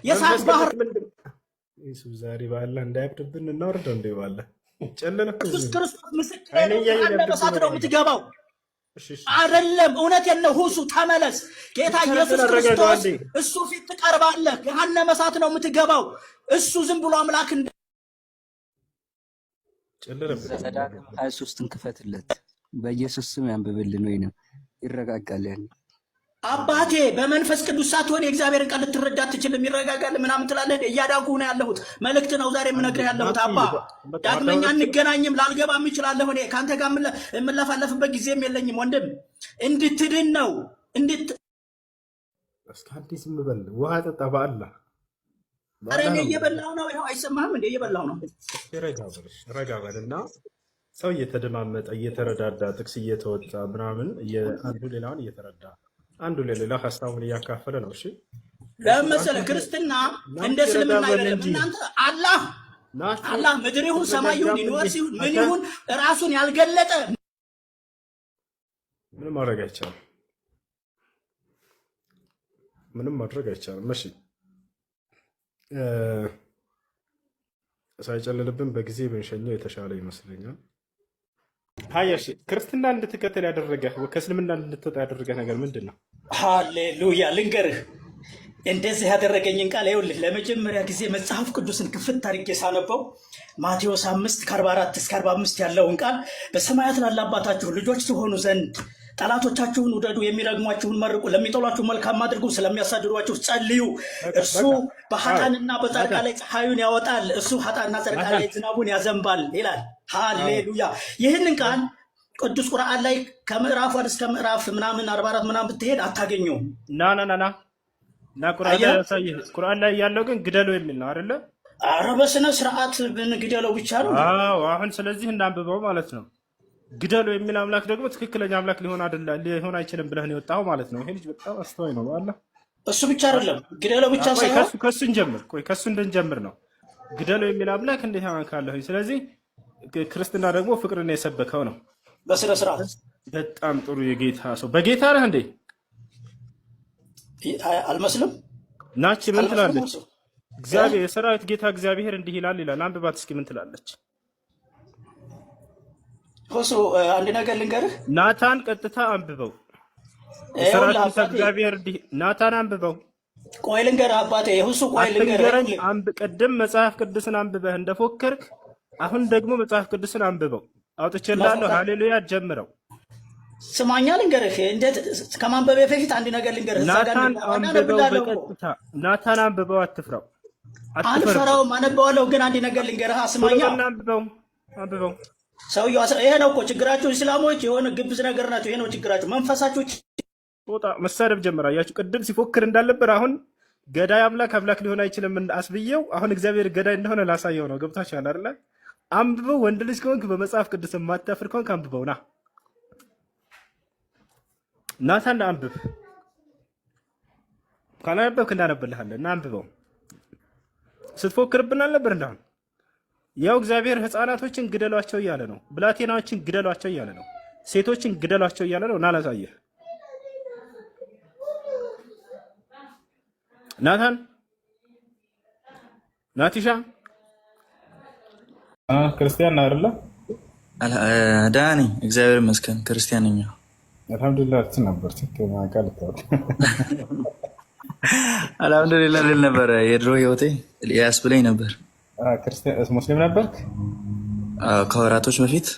የእሳት ባህር ኢየሱስ ዛሬ ባላ እንዳይብድብን እናወርደው እንደ ባላ ጨለለ ኢየሱስ ክርስቶስ ምስክር ነው። ገሃነመ እሳት ነው የምትገባው። አይደለም እውነቴን ነው። ሁሱ ተመለስ። ጌታ ኢየሱስ ክርስቶስ እሱ ፊት ትቀርባለህ። ገሃነመ እሳት ነው የምትገባው። እሱ ዝም ብሎ አምላክ እንደ ጨለለበት ዘዳግም 23ን ክፈትለት በኢየሱስ ስም ያንብብልን ወይንም ይረጋጋል። ያን አባቴ በመንፈስ ቅዱስ ሳትሆን የእግዚአብሔርን ቃል ልትረዳ አትችልም። ይረጋጋል ምናምን ትላለህ። እያዳንኩ ነው ያለሁት። መልእክት ነው ዛሬ የምነግርህ ያለሁት። አባ ዳግመኛ እንገናኝም ላልገባም እችላለሁ። እኔ ከአንተ ጋር የምለፋለፍበት ጊዜም የለኝም ወንድም። እንድትድን ነው እስከ አዲስ ምበል ውሃ ጠጣ በአላህ ኧረ እኔ እየበላሁ ነው። ይኸው አይሰማህም እንዴ? እየበላሁ ነው። ረጋ በልና ሰው እየተደማመጠ እየተረዳዳ ጥቅስ እየተወጣ ምናምን አንዱ ሌላውን እየተረዳ አንዱ ለሌላው ሀሳቡን እያካፈለ ነው። እሺ ለምን መሰለህ? ክርስትና እንደ እስልምና አይደለም። እናንተ አላህ ምድር ይሁን ሰማይ ይሁን ዩኒቨርስ ይሁን ምን ይሁን ራሱን ያልገለጠ ምንም ማድረግ አይቻልም። ምንም ማድረግ አይቻልም። እሺ ሳይጨልልብን በጊዜ ብንሸኘው የተሻለ ይመስለኛል። ሀያሽ ክርስትና እንድትከተል ያደረገ ከእስልምና እንድትወጣ ያደረገ ነገር ምንድን ነው? ሃሌሉያ ልንገርህ፣ እንደዚህ ያደረገኝን ቃል ይኸውልህ። ለመጀመሪያ ጊዜ መጽሐፍ ቅዱስን ክፍት አድርጌ ሳነበው ማቴዎስ 5 ከ44 እስከ 45 ያለውን ቃል በሰማያት ላለ አባታችሁ ልጆች ትሆኑ ዘንድ ጠላቶቻችሁን ውደዱ፣ የሚረግሟችሁን መርቁ፣ ለሚጠሏችሁ መልካም አድርጉ፣ ስለሚያሳድዷችሁ ጸልዩ። እርሱ በኃጥአንና በጻድቃን ላይ ፀሐዩን ያወጣል፣ እሱ ኃጥአንና ጻድቃን ላይ ዝናቡን ያዘንባል ይላል። ሃሌሉያ። ይህንን ቃል ቅዱስ ቁርአን ላይ ከምዕራፍ 1 እስከ ምዕራፍ ምናምን 44 ምናምን ብትሄድ አታገኘውም። ቁርአን ላይ ያለው ግን ግደሉ የሚል ነው አይደለ? ኧረ በስነ ስርዓት ግደለው ብቻ ነው። አሁን ስለዚህ እናንብበው ማለት ነው። ግደሉ የሚል አምላክ ደግሞ ትክክለኛ አምላክ ሊሆን አይችልም ብለህ ነው የወጣው ማለት ነው። ይሄ ልጅ በጣም አስተዋይ ነው አለ። እሱ ብቻ አይደለም ግደለው ብቻ ሳይሆን ከሱ እንጀምር። ከሱ እንድንጀምር ነው። ግደሉ የሚል አምላክ እንዴት ያማካለሁ? ስለዚህ ክርስትና ደግሞ ፍቅርን የሰበከው ነው በስነ ስርዓት። በጣም ጥሩ የጌታ ሰው። በጌታ ነህ እንዴ? አልመስልም። ናች ምን ትላለች? እግዚአብሔር የሰራዊት ጌታ እግዚአብሔር እንዲህ ይላል ይላል። አንብባት እስኪ ምን ትላለች? እሱ አንድ ነገር ልንገርህ። ናታን ቀጥታ አንብበው። የሰራዊት ጌታ እግዚአብሔር እንዲህ ናታን አንብበው። ቆይ ልንገርህ አባቴ። እሱ ቆይ ልንገርህ። ቅድም መጽሐፍ ቅዱስን አንብበህ እንደፎከርክ አሁን ደግሞ መጽሐፍ ቅዱስን አንብበው። አውጥቼልሃለሁ። ሃሌሉያ ጀምረው። ስማኛ ልንገርህ። እንዴት ከማንበቤ በፊት አንድ ነገር ልንገርህ። ናታን አንብበው በቀጥታ ናታን አንብበው። አትፍራው። አልፈራውም፣ አነበዋለሁ። ግን አንድ ነገር ልንገርህ። ስማኛ አንብበው። ሰውየው ይሄ ነው እኮ ችግራችሁ። እስላሞች የሆነ ግብዝ ነገር ናቸው። ይሄ ነው ችግራችሁ። መንፈሳችሁ ጦጣ መሳደብ ጀመረ። አያችሁ ቅድም ሲፎክር እንዳልነበር አሁን ገዳይ አምላክ ሊሆን አይችልም አስብየው። አሁን እግዚአብሔር ገዳይ እንደሆነ ላሳየው ነው። ገብታችኋል አይደለ? አንብበው። ወንድ ልጅ ከሆንክ በመጽሐፍ ቅዱስ የማታፍር ከሆንክ አንብበው። ናታን አንብብ። ካላነበብክ እንዳነብልሃለን እና አንብበው። ስትፎክርብን አልነበር እንዳሁን? ያው እግዚአብሔር ሕፃናቶችን ግደሏቸው እያለ ነው። ብላቴናዎችን ግደሏቸው እያለ ነው። ሴቶችን ግደሏቸው እያለ ነው። እና ላሳየህ ናታን ናቲሻ ክርስቲያን አይደለ? ደህና ነኝ እግዚአብሔር ይመስገን። ክርስቲያን ነኝ አልሐምዱሊላህ። ነበር አልሐምዱሊላህ ልል ነበረ። የድሮ ህይወቴ ያስብለኝ ነበር። ሙስሊም ነበርክ? ከወራቶች በፊት።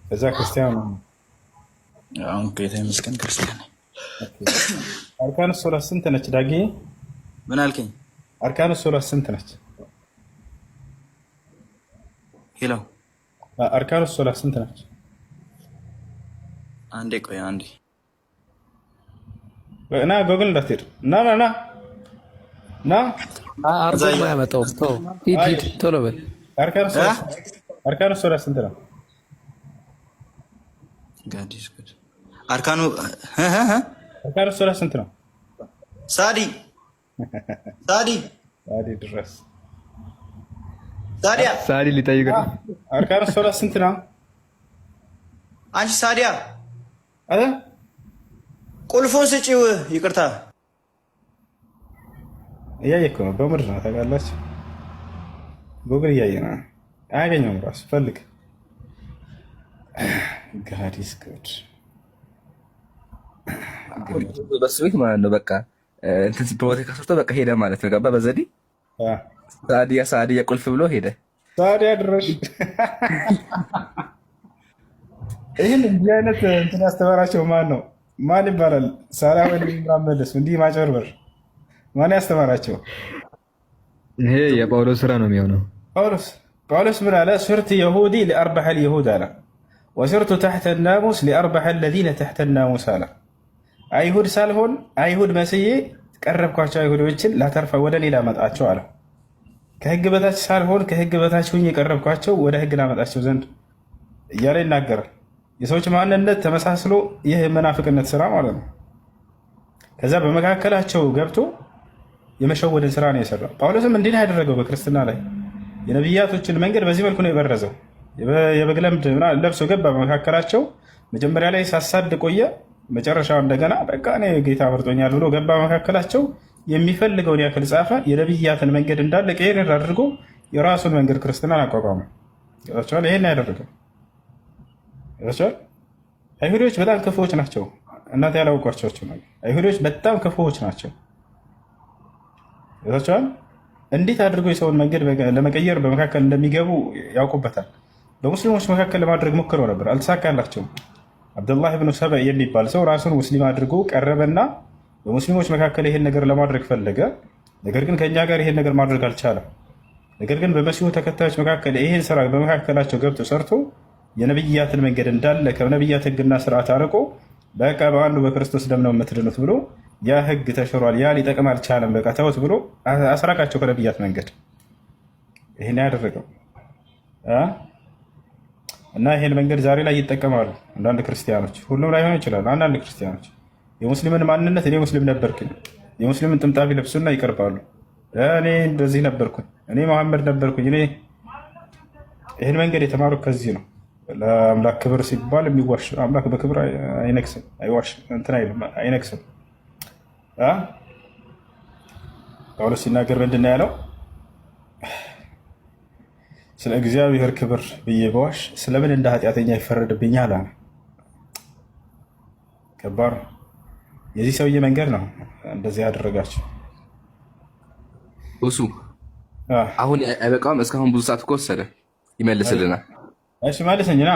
ከዛ ክርስቲያን አሁን ጌታ ይመስገን ክርስቲያን ነኝ። አርካኑ ሶላት ስንት ነች ዳጊ? ምን አልከኝ? አርካኑ ሶላት ስንት ነች? ሄሎ አርካኑ ሶላት ስንት ነች? አንዴ ቆይ አንዴ እና ጎግል እንዳትሄድ ና አርጎ ያመጣው ሂድ ቶሎ በል። አርካኑ ሶላት ስንት ነው? አርካኑ ሶላት ስንት ነው? ሳዲ ድረስ ሳዲ ሊጠይቅ ነው። አርካኑ ሶላት ስንት ነው? አንቺ ሳዲያ ቁልፉን ስጪው። ይቅርታ እያየህ እኮ ነው። በምድር ነው ታውቃላችሁ። ጉግል እያየህ ነው። አያገኘውም ራሱ ፈልግ። ጋድ ኢዝ ጉድ በሱ ቤት ማለት ነው። በቃ እንትን ፕሮቴክት ከሰርቶ በቃ ሄደ ማለት ነው። ገባ በዘዴ ሳዲያ ቁልፍ ብሎ ሄደ። ሳዲያ ድረሽ ይህን እንዲህ አይነት እንትን ያስተማራቸው ማን ነው? ማን ይባላል? ሳራ ወይ ኢብራሂም መለስ እንዲህ ማጨርበር ማን ያስተማራቸው? ይሄ የጳውሎስ ስራ ነው የሚሆነው። ጳውሎስ ምን አለ? ሱርት የሁዲ ለአርበሐ ልየሁድ አለ ወስርቱ ተሕተ ናሙስ ሊአርበሐ ለዚነ ተሕተ ናሙስ አለ። አይሁድ ሳልሆን አይሁድ መስዬ ቀረብኳቸው አይሁዶችን ላተርፈ ወደ እኔ ላመጣቸው አለ። ከህግ በታች ሳልሆን ከህግ በታች ሁኜ የቀረብኳቸው ወደ ህግ ላመጣቸው ዘንድ እያለ ይናገራል። የሰዎች ማንነት ተመሳስሎ ይህ መናፍቅነት ስራ ማለት ነው። ከዛ በመካከላቸው ገብቶ የመሸወድን ስራ ነው የሰራው። ጳውሎስም እንዲህ ነው ያደረገው በክርስትና ላይ የነቢያቶችን መንገድ በዚህ መልኩ ነው የበረዘው። የበግ ለምድ ለብሶ ገባ በመካከላቸው። መጀመሪያ ላይ ሳሳድ ቆየ። መጨረሻው እንደገና በቃ እኔ ጌታ መርጦኛል ብሎ ገባ መካከላቸው። የሚፈልገውን ያክል ጻፈ። የነቢያትን መንገድ እንዳለ ቀይር አድርጎ የራሱን መንገድ ክርስትናን አቋቋመ። ይችላል ይሄን ያደረገው ይችላል። አይሁዶች በጣም ክፉዎች ናቸው። እናንተ ያላወቋቸው ነው። አይሁዶች በጣም ክፉዎች ናቸው። ይችላል እንዴት አድርጎ የሰውን መንገድ ለመቀየር በመካከል እንደሚገቡ ያውቁበታል። በሙስሊሞች መካከል ለማድረግ ሞክረው ነበር፣ አልተሳካላቸውም። አብዱላህ ብኑ ሰበእ የሚባል ሰው ራሱን ሙስሊም አድርጎ ቀረበና በሙስሊሞች መካከል ይሄን ነገር ለማድረግ ፈለገ። ነገር ግን ከኛ ጋር ይሄን ነገር ማድረግ አልቻለም። ነገር ግን በመሲሁ ተከታዮች መካከል ይሄን ስራ በመካከላቸው ገብቶ ሰርቶ የነብያትን መንገድ እንዳለ ከነብያት ህግና ስርዓት አርቆ በቃ በአንዱ በክርስቶስ ደም ነው የምትድኑት ብሎ ያ ህግ ተሽሯል፣ ያ ሊጠቅም አልቻለም፣ በቃ ተውት ብሎ አስራቃቸው ከነብያት መንገድ። ይሄን ያደረገው እና ይሄን መንገድ ዛሬ ላይ ይጠቀማሉ አንዳንድ ክርስቲያኖች። ሁሉም ላይሆን ይችላል። አንዳንድ ክርስቲያኖች የሙስሊምን ማንነት እኔ ሙስሊም ነበርኩኝ የሙስሊምን ጥምጣሚ ለብሱና ይቀርባሉ። እኔ እንደዚህ ነበርኩኝ፣ እኔ መሐመድ ነበርኩኝ። እኔ ይህን መንገድ የተማሩ ከዚህ ነው። ለአምላክ ክብር ሲባል የሚዋሽ አምላክ በክብር አይነግስም፣ እንትን አይልም፣ አይነግስም። ጳውሎስ ሲናገር ምንድን ነው ያለው? ስለ እግዚአብሔር ክብር ብዬ በዋሽ ስለምን እንደ ኃጢአተኛ ይፈረድብኛል አለ። ከባድ የዚህ ሰውዬ መንገድ ነው እንደዚህ ያደረጋቸው። እሱ አሁን አይበቃም። እስካሁን ብዙ ሰዓት እኮ ወሰደ። ይመልስልናል። እሺ መልሰኝ ና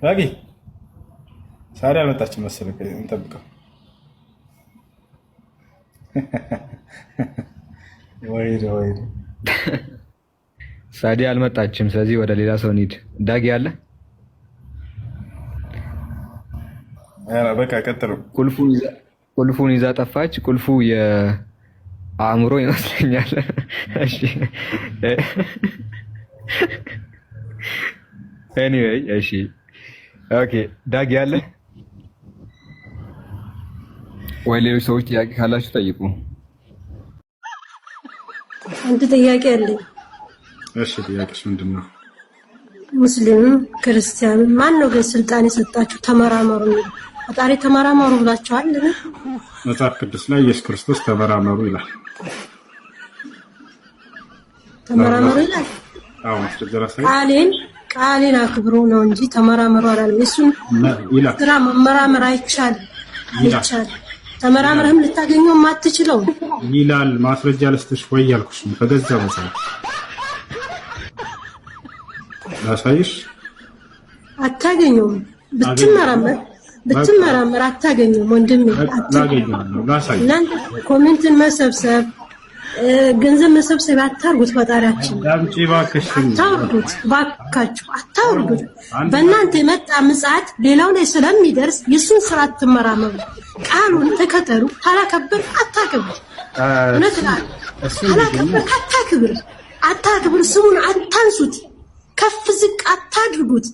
ዳጊ። ሳሪ አልመጣችም መሰለኝ፣ እንጠብቀው። ወይ ሳዲ አልመጣችም። ስለዚህ ወደ ሌላ ሰው እንሂድ። ዳጊ አለ? በቃ ቀጥሉ። ቁልፉን ይዛ ጠፋች። ቁልፉ የአእምሮ ይመስለኛል። እሺ ኤኒዌይ እሺ ኦኬ። ዳጊ አለ ወይ? ሌሎች ሰዎች ጥያቄ ካላችሁ ጠይቁ። አንድ ጥያቄ አለኝ። እሺ ጥያቄሽ ምንድን ነው? ሙስሊምም ክርስቲያንም ማን ነው ግን ስልጣን የሰጣችሁ ተመራመሩ? ፈጣሪ ተመራመሩ ብላችኋል? መጽሐፍ ቅዱስ ላይ ኢየሱስ ክርስቶስ ተመራመሩ ይላል። ተመራመሩ ይላል። አዎ ቃሌን አክብሩ ነው እንጂ ተመራመሩ አላለም። እሱን ስራ መመራመር አይቻልም። ተመራምረህም ልታገኘው የማትችለው ይላል። ማስረጃ ልስጥሽ ወይ ያልኩሽ ከገዛ መጽሐፍ ላሳይሽ። አታገኘውም። ብትመራመር አታገኘውም ወንድሜ። እናንተ ኮሜንትን መሰብሰብ ገንዘብ መሰብሰብ አታርጉት። ፈጣሪያችን አታርጉት፣ ባካችሁ አታርጉት። በእናንተ የመጣ ምጽአት ሌላው ላይ ስለሚደርስ የሱን ስራ አትመራመሩ። ቃሉን ተከተሉ። ታላከብር አታከብር። እውነት ነው። ታላከብር አታክብር። ስሙን አታንሱት። ከፍ ዝቅ አታድርጉት።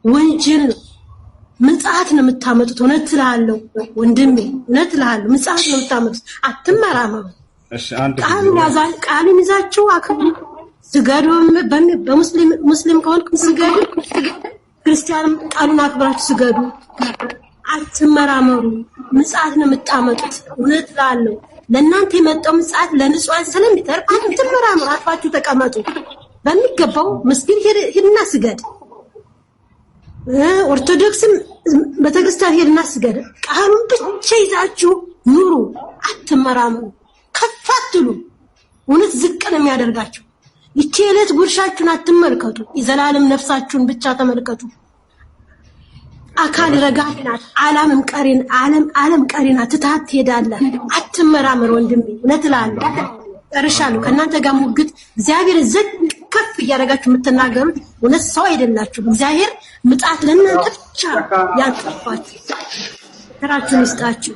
ወንጀል ነው። ምጽአት ነው የምታመጡት። እውነት እልሃለሁ ወንድሜ፣ እውነት እልሃለሁ ምጽአት ነው የምታመጡት። አትመራመሩ። ቃሉን ይዛችሁ አክብሩ። ስገዱ። በሙስሊም ከሆንክ ስገዱ። ክርስቲያንም ቃሉን አክብራችሁ ስገዱ። አትመራመሩ። ምጽአት ነው የምታመጡት። እውነት እልሃለሁ ለእናንተ የመጣው ምጽአት ለንጹሃን ስለሚተርፍ አትመራመሩ፣ አርፋችሁ ተቀመጡ። በሚገባው መስጊድ ሄድና ስገድ። ኦርቶዶክስም ቤተክርስቲያን ሄድና ስገድ። ቃሉን ብቻ ይዛችሁ ኑሩ፣ አትመራመሩ፣ ከፍ አትሉ። እውነት ዝቅ ነው የሚያደርጋችሁ። ይቺ የዕለት ጉርሻችሁን አትመልከቱ፣ የዘላለም ነፍሳችሁን ብቻ ተመልከቱ። አካል ረጋት ናት፣ ዓለም ቀሪ ናት። ትታት ትሄዳለህ። አትመራመር ወንድሜ፣ እውነት እላለሁ። ጨርሻለሁ። ከእናንተ ጋር ሙግት እግዚአብሔር ዝቅ ከፍ እያደረጋችሁ የምትናገሩት እውነት ሰው አይደላችሁም። እግዚአብሔር ምጣት ለእናንተ ብቻ ያንጠፋችሁ። ተራችሁን ይስጣችሁ።